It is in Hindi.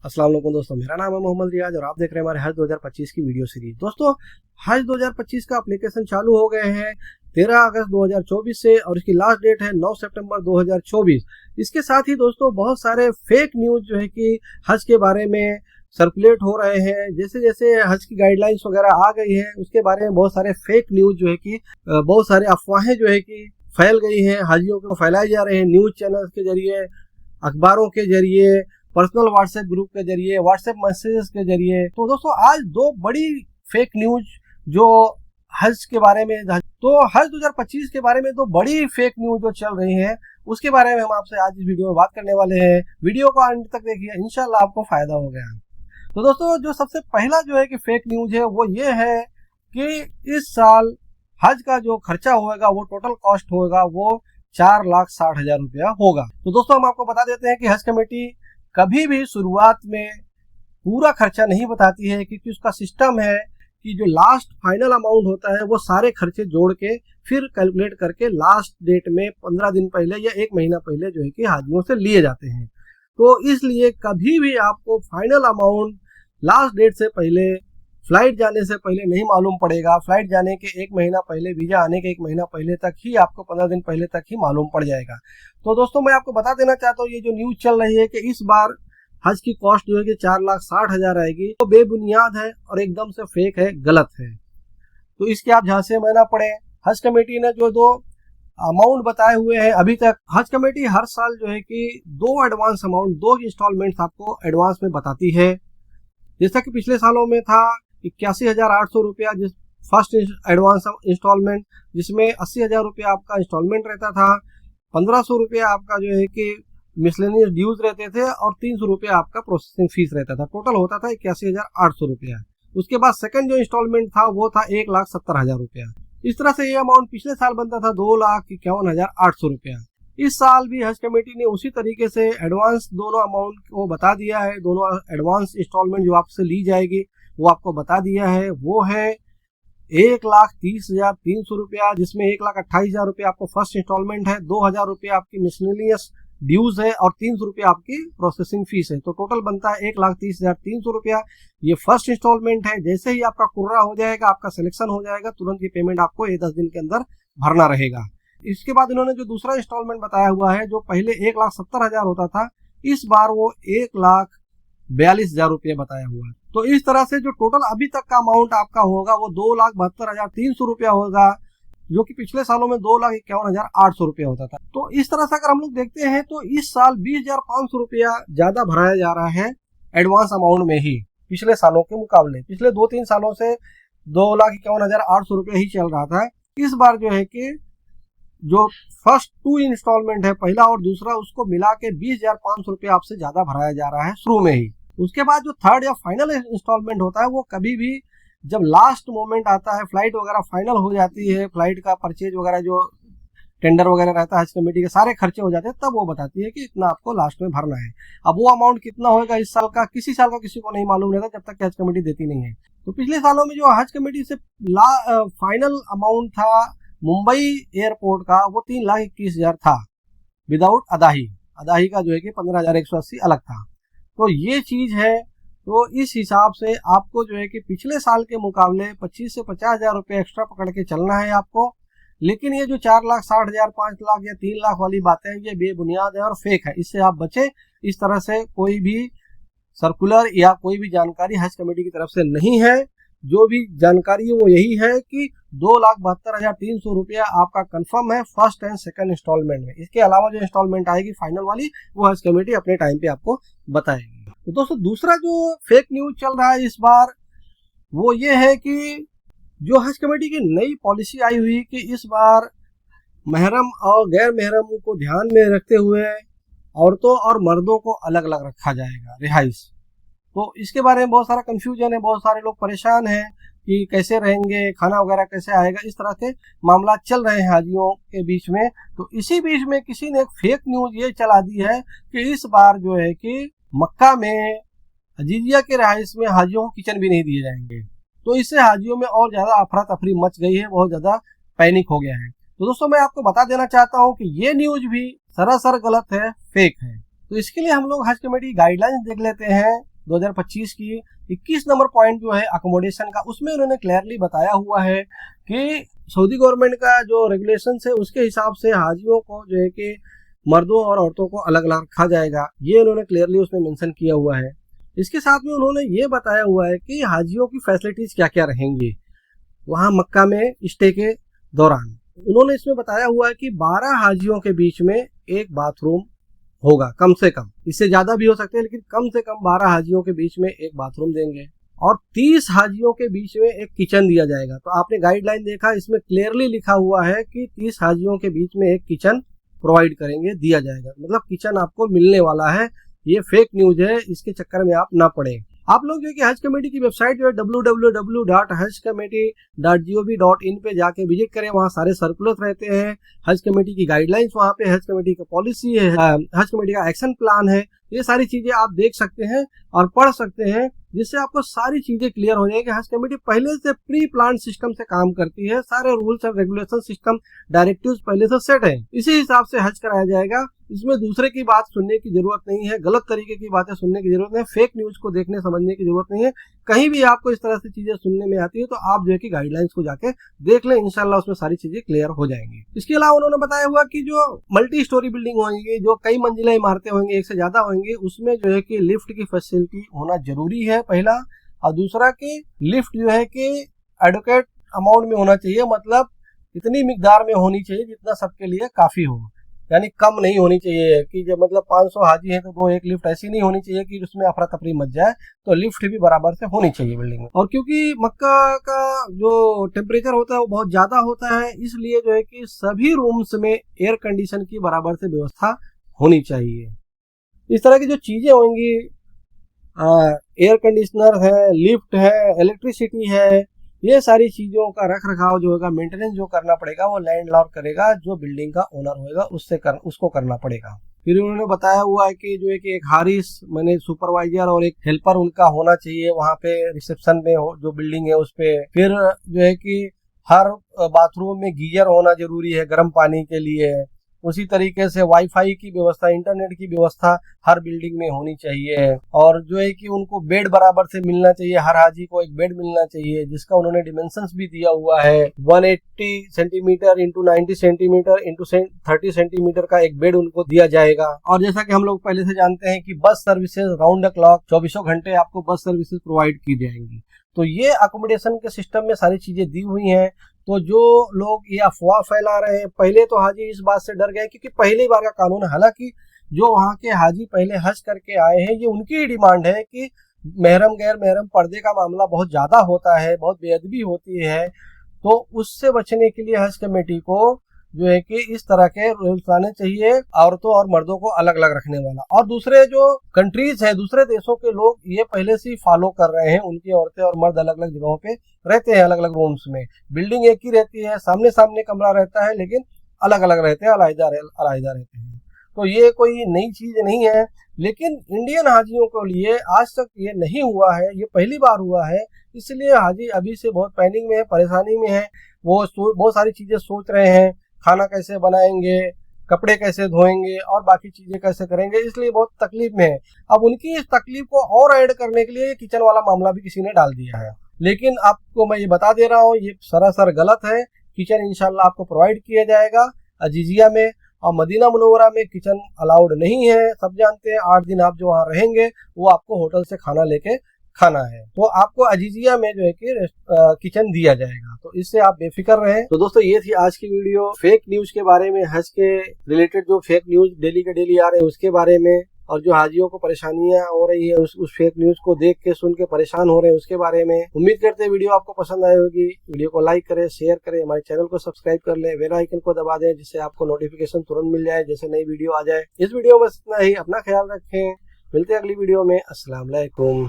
अस्सलाम वालेकुम दोस्तों, मेरा नाम है मोहम्मद रियाज और आप देख रहे हैं हमारे हज 2025 की वीडियो सीरीज। दोस्तों, हज 2025 का एप्लीकेशन चालू हो गए हैं 13 अगस्त 2024 से और इसकी लास्ट डेट है 9 सितंबर 2024। इसके साथ ही दोस्तों बहुत सारे फेक न्यूज जो है कि हज के बारे में सर्कुलेट हो रहे हैं। जैसे जैसे हज की गाइडलाइंस वगैरह आ गई है उसके बारे में बहुत सारे फेक न्यूज जो है कि बहुत सारे अफवाहें जो है कि फैल गई हैं, हाजियों को फैलाए जा रहे हैं न्यूज चैनल के जरिए, अखबारों के जरिए, पर्सनल व्हाट्सएप ग्रुप के जरिए, व्हाट्सएप मैसेजेस के जरिए। तो दोस्तों आज दो बड़ी फेक न्यूज जो हज के बारे में, तो हज 2025 के बारे में दो बड़ी फेक न्यूज जो चल रही हैं उसके बारे में हम आपसे आज इस वीडियो में बात करने वाले हैं। वीडियो को अंत तक देखिए, इंशाल्लाह आपको फायदा हो गया। तो दोस्तों जो सबसे पहला जो है कि फेक न्यूज है वो ये है कि इस साल हज का जो खर्चा होगा वो टोटल कॉस्ट होगा वो 4,60,000 रुपया होगा। तो दोस्तों हम आपको बता देते हैं कि हज कमेटी कभी भी शुरुआत में पूरा खर्चा नहीं बताती है, क्योंकि उसका सिस्टम है कि जो लास्ट फाइनल अमाउंट होता है वो सारे खर्चे जोड़ के फिर कैलकुलेट करके लास्ट डेट में 15 दिन पहले या 1 महीना पहले जो है कि हाजियों से लिए जाते हैं। तो इसलिए कभी भी आपको फाइनल अमाउंट लास्ट डेट से पहले, फ्लाइट जाने से पहले नहीं मालूम पड़ेगा। फ्लाइट जाने के 1 महीना पहले, वीजा आने के 1 महीना पहले तक ही आपको 15 दिन पहले तक ही मालूम पड़ जाएगा। तो दोस्तों मैं आपको बता देना चाहता हूँ, ये जो न्यूज चल रही है कि इस बार हज की कॉस्ट जो है कि 4,60,000 आएगी, तो बेबुनियाद है और एकदम से फेक है, गलत है। तो इसके आप झांसे में ना पड़े। हज कमेटी ने जो दो अमाउंट बताए हुए हैं अभी तक, हज कमेटी हर साल जो है कि दो एडवांस अमाउंट, 2 इंस्टॉलमेंट आपको एडवांस में बताती है। जैसा कि पिछले सालों में था 81,800 रुपया जिस फर्स्ट एडवांस इंस्टॉलमेंट, जिसमें 80,000 रुपया आपका इंस्टॉलमेंट रहता था, 1,500 रुपया आपका जो है कि मिसलेनियस ड्यूज रहते थे और 300 रुपया आपका प्रोसेसिंग फीस रहता था। टोटल होता था 81,800 रुपया। उसके बाद सेकंड जो इंस्टॉलमेंट था वो था 1,70,000 रुपया। इस तरह से ये अमाउंट पिछले साल बनता था 2,51,800 रुपया। इस साल भी हज कमेटी ने उसी तरीके से एडवांस दोनों अमाउंट को बता दिया है। दोनों एडवांस इंस्टॉलमेंट जो आपसे ली जाएगी वो आपको बता दिया है। वो है 1,30,300 रुपया, जिसमें 1,28,000 रुपया आपको फर्स्ट इंस्टॉलमेंट है, 2,000 रुपया आपकी मिसलेनियस ड्यूज है और 300 रुपया आपकी प्रोसेसिंग फीस है। तो टोटल बनता है 1,30,300 रुपया। ये फर्स्ट इंस्टॉलमेंट है। जैसे ही आपका कुर्रा हो जाएगा, आपका सिलेक्शन हो जाएगा, तुरंत ये पेमेंट आपको 10 दिन के अंदर भरना रहेगा। इसके बाद इन्होंने जो दूसरा इंस्टॉलमेंट बताया हुआ है, जो पहले 1,70,000 होता था, इस बार वो 1,42,000 रुपये बताया हुआ है। तो इस तरह से जो टोटल अभी तक का अमाउंट आपका होगा वो 2,72,300 रुपया होगा, जो कि पिछले सालों में 2,51,800 रुपया होता था। तो इस तरह से अगर हम लोग देखते हैं तो इस साल 20,500 रुपया ज्यादा भराया जा रहा है एडवांस अमाउंट में ही, पिछले सालों के मुकाबले। पिछले 2-3 सालों से 2,51,800 रुपया ही चल रहा था। इस बार जो है कि जो फर्स्ट 2 इंस्टॉलमेंट है, पहला और दूसरा, उसको मिला के 20,500 रुपया आपसे ज्यादा भराया जा रहा है शुरू में ही। उसके बाद जो थर्ड या फाइनल इंस्टॉलमेंट होता है वो कभी भी जब लास्ट मोमेंट आता है, फ्लाइट वगैरह फाइनल हो जाती है, फ्लाइट का परचेज वगैरह जो टेंडर वगैरह रहता है, हज कमेटी के सारे खर्चे हो जाते हैं, तब वो बताती है कि इतना आपको लास्ट में भरना है। अब वो अमाउंट कितना होगा इस साल का, किसी साल का किसी को नहीं मालूम रहता जब तक हज कमेटी देती नहीं है। तो पिछले सालों में जो हज कमेटी से फाइनल अमाउंट था मुंबई एयरपोर्ट का, वो 3,21,000 था विदाउट अदाही। अदाही का जो है कि 15,180 अलग था। तो ये चीज है। तो इस हिसाब से आपको जो है कि पिछले साल के मुकाबले 25 से 50,000 रुपये एक्स्ट्रा पकड़ के चलना है आपको। लेकिन ये जो 4,60,000, 5 लाख या 3 लाख वाली बातें हैं, ये बेबुनियाद है और फेक है। इससे आप बचे। इस तरह से कोई भी सर्कुलर या कोई भी जानकारी हज कमेटी की तरफ से नहीं है। जो भी जानकारी है वो यही है कि 2,72,300 रुपया आपका कंफर्म है फर्स्ट एंड सेकंड इंस्टॉलमेंट में। इसके अलावा जो इंस्टॉलमेंट आएगी फाइनल वाली, वो हज कमेटी अपने टाइम पे आपको बताएगी। तो दोस्तों दूसरा जो फेक न्यूज चल रहा है इस बार, वो ये है कि जो हज कमेटी की नई पॉलिसी आई हुई कि इस बार महरम और गैर महरम को ध्यान में रखते हुए औरतों और मर्दों को अलग अलग रखा जाएगा रिहाइश। तो इसके बारे में बहुत सारा कंफ्यूजन है, बहुत सारे लोग परेशान हैं कि कैसे रहेंगे, खाना वगैरह कैसे आएगा। इस तरह के मामला चल रहे हैं हाजियों के बीच में। तो इसी बीच में किसी ने एक फेक न्यूज ये चला दी है कि इस बार जो है कि मक्का में अजीजिया के रिहाइश में हाजियों को किचन भी नहीं दिए जाएंगे। तो इससे हाजियों में और ज्यादा अफरा तफरी मच गई है, बहुत ज्यादा पैनिक हो गया है। तो दोस्तों मैं आपको बता देना चाहता हूँ कि ये न्यूज भी सरासर गलत है, फेक है। तो इसके लिए हम लोग हज कमेटी गाइडलाइंस देख लेते हैं 2025 की। 21 नंबर पॉइंट जो है अकोमोडेशन का, उसमें उन्होंने क्लियरली बताया हुआ है कि सऊदी गवर्नमेंट का जो रेगुलेशन है उसके हिसाब से हाजियों को जो है कि मर्दों और औरतों को अलग अलग रखा जाएगा, ये उन्होंने क्लियरली उसमें मेंशन किया हुआ है। इसके साथ में उन्होंने ये बताया हुआ है कि हाजियों की फैसिलिटीज क्या क्या रहेंगी वहां मक्का में स्टे के दौरान। उन्होंने इसमें बताया हुआ है कि 12 हाजियों के बीच में एक बाथरूम होगा कम से कम, इससे ज्यादा भी हो सकते हैं लेकिन कम से कम 12 हाजियों के बीच में एक बाथरूम देंगे, और 30 हाजियों के बीच में एक किचन दिया जाएगा। तो आपने गाइडलाइन देखा, इसमें क्लियरली लिखा हुआ है कि 30 हाजियों के बीच में एक किचन प्रोवाइड करेंगे, दिया जाएगा, मतलब किचन आपको मिलने वाला है। ये फेक न्यूज है, इसके चक्कर में आप ना पड़े। आप लोग जो कि हज कमेटी की वेबसाइट जो है www.hajcommittee.gov.in पे जाके विजिट करें, वहाँ सारे सर्कुलर रहते हैं, हज कमेटी की गाइडलाइंस वहाँ पे, हज कमेटी का पॉलिसी है, हज कमेटी का एक्शन प्लान है, ये सारी चीजें आप देख सकते हैं और पढ़ सकते हैं, जिससे आपको सारी चीजें क्लियर हो जाएगी। हज कमेटी पहले से प्री प्लान सिस्टम से काम करती है, सारे rules and regulation system directives पहले से सेट है, इसी हिसाब से हज कराया जाएगा। इसमें दूसरे की बात सुनने की जरूरत नहीं है, गलत तरीके की बातें सुनने की जरूरत नहीं है, फेक न्यूज को देखने समझने की जरूरत नहीं है। कहीं भी आपको इस तरह से चीजें सुनने में आती है तो आप जो है कि गाइडलाइंस को जाके देख लें, इंशाल्लाह उसमें सारी चीजें क्लियर हो जाएंगी। इसके अलावा उन्होंने बताया हुआ कि जो मल्टी स्टोरी बिल्डिंग होंगी, जो कई मंजिला इमारतें होंगी, एक से ज्यादा होंगी, उसमें जो है कि लिफ्ट की फैसिलिटी होना जरूरी है पहला, और दूसरा कि लिफ्ट जो है कि एडुकेट अमाउंट में होना चाहिए, मतलब इतनी मिकदार में होनी चाहिए जितना सबके लिए काफी हो, यानी कम नहीं होनी चाहिए कि जब मतलब 500 हाजी है तो 2 एक लिफ्ट, ऐसी नहीं होनी चाहिए कि उसमें अफरा तफरी मच जाए। तो लिफ्ट भी बराबर से होनी चाहिए बिल्डिंग में। और क्योंकि मक्का का जो टेम्परेचर होता है वो बहुत ज्यादा होता है, इसलिए जो है कि सभी रूम्स में एयर कंडीशन की बराबर से व्यवस्था होनी चाहिए। इस तरह की जो चीजें होंगी, एयर कंडीशनर है, लिफ्ट है, इलेक्ट्रिसिटी है, ये सारी चीजों का रख रखाव जो होगा, मेंटेनेंस जो करना पड़ेगा वो लैंडलॉर्ड करेगा, जो बिल्डिंग का ओनर होगा उसको करना पड़ेगा। फिर उन्होंने बताया हुआ है कि जो है कि एक हारिस माने सुपरवाइजर और एक हेल्पर उनका होना चाहिए वहां पे रिसेप्शन में जो बिल्डिंग है उस पे। फिर जो है कि हर बाथरूम में गीजर होना जरूरी है गर्म पानी के लिए। उसी तरीके से वाईफाई की व्यवस्था, इंटरनेट की व्यवस्था हर बिल्डिंग में होनी चाहिए। और जो है कि उनको बेड बराबर से मिलना चाहिए, हर हाजी को एक बेड मिलना चाहिए, जिसका उन्होंने डिमेंशंस भी दिया हुआ है। 180 centimetre into 90 centimetre into 30 centimetre का एक बेड उनको दिया जाएगा। और जैसा कि हम लोग पहले से जानते हैं कि bus services round the clock 24 घंटे आपको बस सर्विसेज प्रोवाइड की जाएंगी। तो ये अकोमोडेशन के सिस्टम में सारी चीजें दी हुई हैं। तो जो लोग ये अफवाह फैला रहे हैं, पहले तो हाजी इस बात से डर गए क्योंकि पहली बार का कानून है। हालांकि जो वहाँ के हाजी पहले हज करके आए हैं, ये उनकी ही डिमांड है कि महरम गैर महरम पर्दे का मामला बहुत ज्यादा होता है, बहुत बेअदबी होती है, तो उससे बचने के लिए हज कमेटी को जो है कि इस तरह के रूल्स लाने चाहिए, औरतों और मर्दों को अलग अलग रखने वाला। और दूसरे जो कंट्रीज है, दूसरे देशों के लोग ये पहले से ही फॉलो कर रहे हैं, उनकी औरतें और मर्द अलग अलग जगहों पे रहते हैं, अलग अलग रूम्स में। बिल्डिंग एक ही रहती है, सामने सामने कमरा रहता है, लेकिन अलग अलग रहते हैं, अलग रहते हैं। तो ये कोई नई चीज नहीं है, लेकिन इंडियन हाजियों के लिए आज तक ये नहीं हुआ है, ये पहली बार हुआ है। इसलिए हाजी अभी से बहुत पैनिक में है, परेशानी में है, वो बहुत सारी चीजें सोच रहे हैं, खाना कैसे बनाएंगे, कपड़े कैसे धोएंगे और बाकी चीजें कैसे करेंगे, इसलिए बहुत तकलीफ में है। अब उनकी इस तकलीफ को और ऐड करने के लिए किचन वाला मामला भी किसी ने डाल दिया है, लेकिन आपको मैं ये बता दे रहा हूँ, ये सरासर गलत है। किचन इंशाल्लाह आपको प्रोवाइड किया जाएगा अजीजिया में, और मदीना मुनव्वरा में किचन अलाउड नहीं है, सब जानते हैं। 8 दिन आप जो वहाँ रहेंगे वो आपको होटल से खाना लेके खाना है, तो आपको अजीजिया में जो है कि किचन दिया जाएगा, तो इससे आप बेफिक्र रहें। तो दोस्तों ये थी आज की वीडियो फेक न्यूज के बारे में, हज के रिलेटेड जो फेक न्यूज डेली के डेली आ रहे हैं उसके बारे में, और जो हाजियों को परेशानियां हो रही है उस फेक न्यूज को देख के सुन के परेशान हो रहे हैं उसके बारे में। उम्मीद करते हैं वीडियो आपको पसंद आई होगी। वीडियो को लाइक करें, शेयर करें, हमारे चैनल को सब्सक्राइब कर लें, बेल आइकन को दबा दें जिससे आपको नोटिफिकेशन तुरंत मिल जाए जैसे नई वीडियो आ जाए। इस वीडियो में इतना ही, अपना ख्याल रखें, मिलते हैं अगली वीडियो में। अस्सलाम वालेकुम।